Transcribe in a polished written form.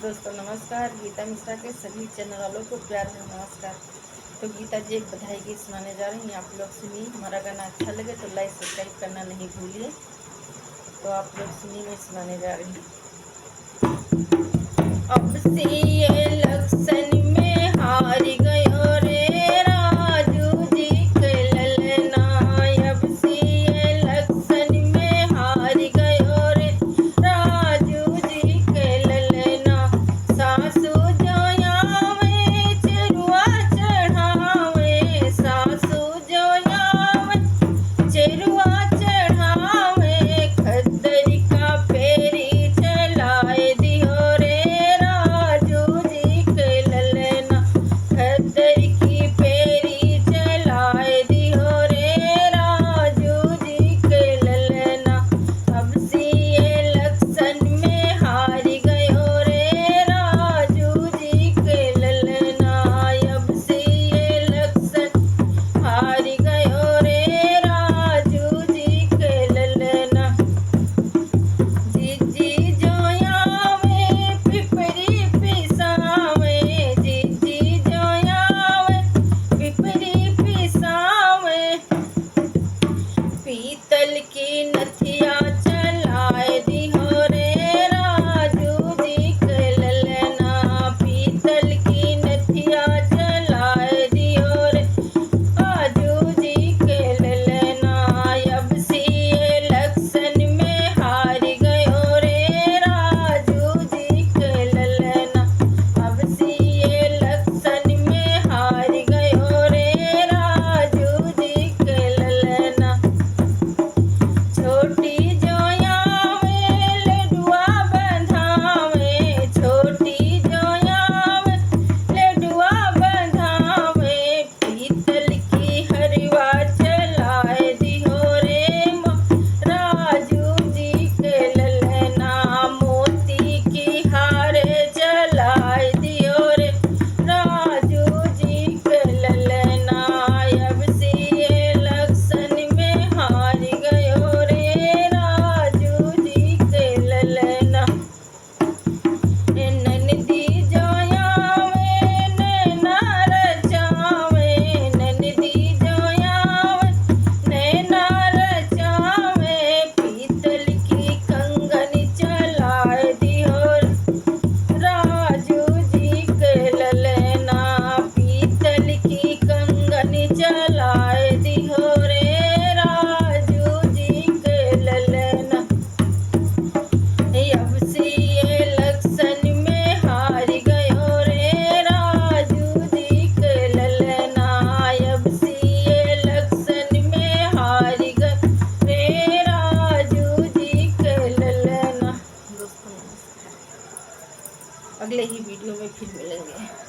दोस्तों नमस्कार। गीता मिश्रा के सभी चैनल वालों को प्यार में नमस्कार। तो गीता जी एक बधाई गीत सुनाने जा रही हैं, आप लोग सुनिए। हमारा गाना अच्छा लगे तो लाइक सब्सक्राइब करना नहीं भूलिए। तो आप लोग सुनिए, मैं सुनाने जा रही हूँ। अब से ये इलेक्शन में हार गयो रे राजू जी के ललना। अब से ये इलेक्शन में हार गयो रे राजू जी के ललना। सासू जो आवे चेरुआ चढ़ावे, सासू जो आवे चेरुआ चढ़ावे, खद्दर का फेरी चलाए दियो रे राजू जी के ललना। खद्दर की फेरी चलाए दियो रे राजू जी के ललना। अब से इलेक्शन में हार गयो रे राजू जी के ललना। अब से इलेक्शन हार गयो रे राजू जी के ललना। जीजी जो आवे पिपरी पिसावे, जीजी जो आवे पिपरी पिसावे, पीतल की नथिया चलाए दिहो रे राजू जी के ललना। पीतल की नथिया चलाए दिहो रे राजू जी के ललना। अब से इलेक्शन में हार गयो रे राजू जी के ललना। अब से इलेक्शन में हार गयो रे राजू जी के ललना। छोटी जो आवे लडुआ बंधावे, छोटी जो आवे लडुआ बंधावे, पीतल की हरवा चलाए दिहो रे राजू जी के ललना। मोती की हार चलाए दियो रे राजू जी के ललना। अब से इलेक्शन में हार गयो रे राजू जी के ललना। ननदी जो आवे नैना रचावे, ननदी जो आवे नैना रचावे, पीतल की कंगन चलाए दियो राजू जी के ललना। पीतल की कंगन चलाए दियो रे राजू जी के ललना। अब से इलेक्शन में हार गयो रे राजू जी के ललना। अब से इलेक्शन में हार गयो रे राजू जी के ललना। दोस्तों नमस्कार, अगले ही वीडियो में फिर मिलेंगे।